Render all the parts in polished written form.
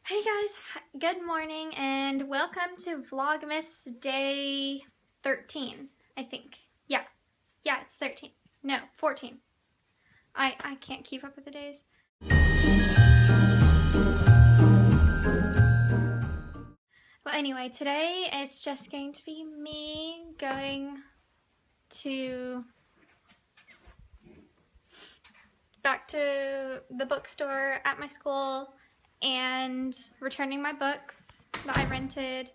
Hey guys, good morning and welcome to Vlogmas day 13, I think. Yeah, it's 13. No, 14. I can't keep up with the days. Well, anyway, today it's just going to be me going back to the bookstore at my school and returning my books that I rented,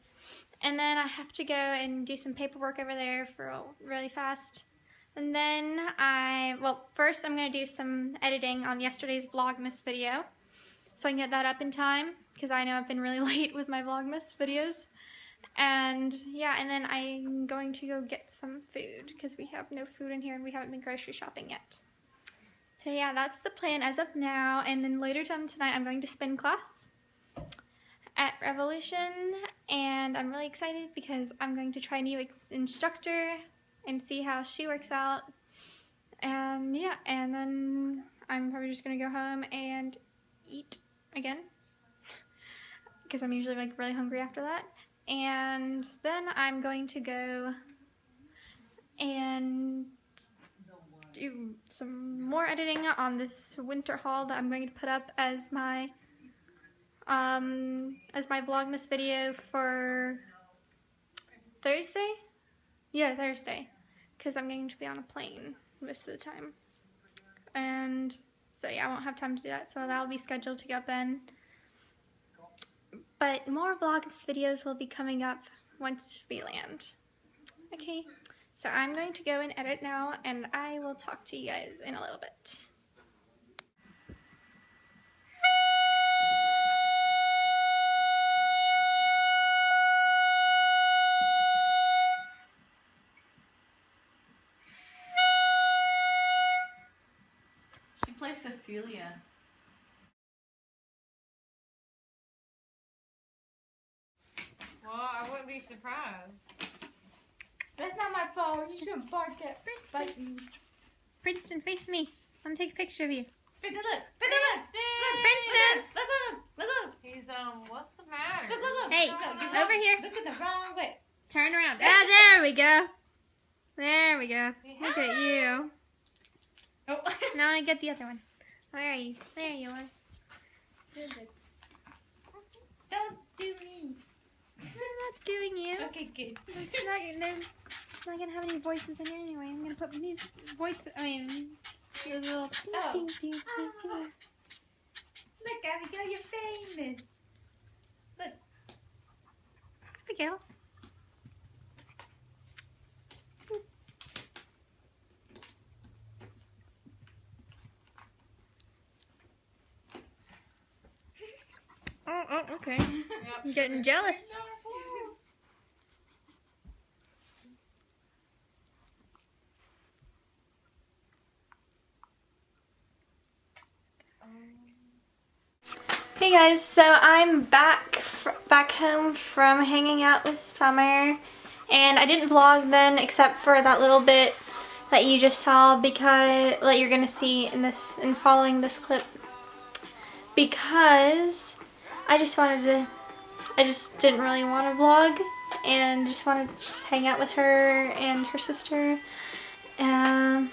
and then I have to go and do some paperwork over there for really fast. And then first I'm going to do some editing on yesterday's Vlogmas video so I can get that up in time, because I know I've been really late with my Vlogmas videos. And yeah, and then I'm going to go get some food because we have no food in here and we haven't been grocery shopping yet. So yeah, that's the plan as of now, and then later on tonight I'm going to spin class at Revolution, and I'm really excited because I'm going to try a new instructor and see how she works out. And yeah, and then I'm probably just going to go home and eat again because I'm usually like really hungry after that. And then I'm going to go and do some more editing on this winter haul that I'm going to put up as my Vlogmas video for Thursday? Yeah, Thursday, because I'm going to be on a plane most of the time, and so yeah, I won't have time to do that, so that'll be scheduled to go up then. But more Vlogmas videos will be coming up once we land. Okay, so I'm going to go and edit now, and I will talk to you guys in a little bit. She plays Cecilia. Well, I wouldn't be surprised. That's not my phone. You shouldn't bark at Princeton. Princeton, face me. I want to take a picture of you. Princeton, look. Princeton, look. Princeton! Look. He's, what's the matter? Look. Hey, You're over here. looking the wrong way. Turn around. Ah, there we go. There we go. Look at you. Oh. Now I get the other one. Where are you? There you are. Don't do me. I'm not doing you. Okay, good. It's not gonna have any voices in it anyway. I'm gonna put these voices. The little ding, ding, ding, ding, ding. Look, Abigail, you're famous. Look. Abigail. Oh, okay. Yep, I'm getting jealous. Hey guys, so I'm back home from hanging out with Summer, and I didn't vlog then except for that little bit that you just saw, because that you're gonna see in following this clip, because I just didn't really want to vlog and just wanted to hang out with her and her sister, and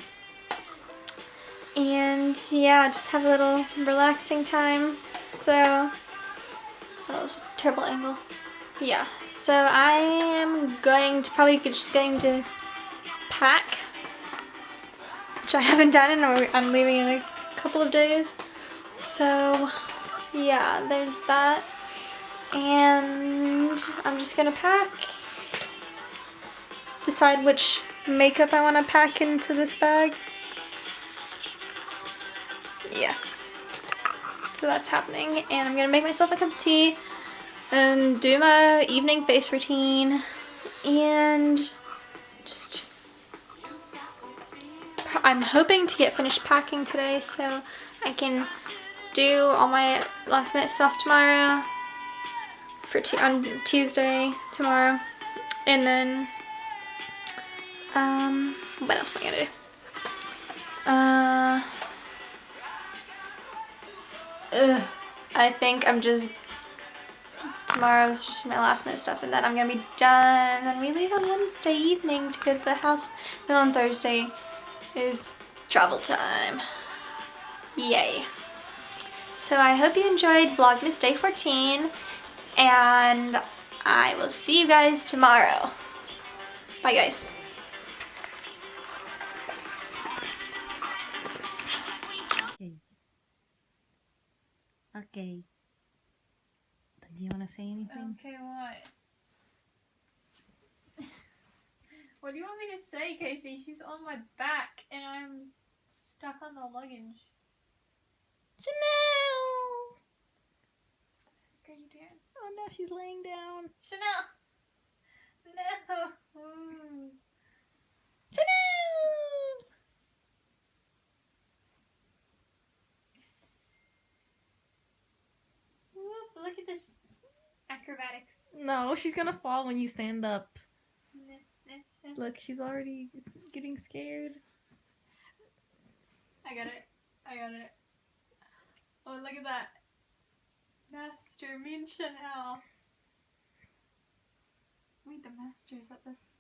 yeah, just have a little relaxing time. So that was a terrible angle. Yeah, so I am probably just going to pack, which I haven't done, and I'm leaving in a couple of days. So yeah, there's that, and I'm just gonna pack, decide which makeup I want to pack into this bag. Yeah, so that's happening, and I'm gonna make myself a cup of tea and do my evening face routine, and just I'm hoping to get finished packing today so I can do all my last minute stuff tomorrow on Tuesday tomorrow. And then what else am I gonna do? I think I'm just Tomorrow's just my last minute stuff, and then I'm gonna be done. Then we leave on Wednesday evening to go to the house. Then on Thursday is travel time. Yay. So I hope you enjoyed Vlogmas Day 14, and I will see you guys tomorrow. Bye guys. Okay. Do you want to say anything? Okay, what? What do you want me to say, Casey? She's on my back and I'm stuck on the luggage. Chanel! What are you doing? Oh no, she's laying down. Chanel! No! Ooh. Chanel! Whoop, look at this acrobatics. No, she's gonna fall when you stand up. Look, she's already getting scared. I got it. I got it. Oh, look at that. Master, me and Chanel. Wait, the master is at this.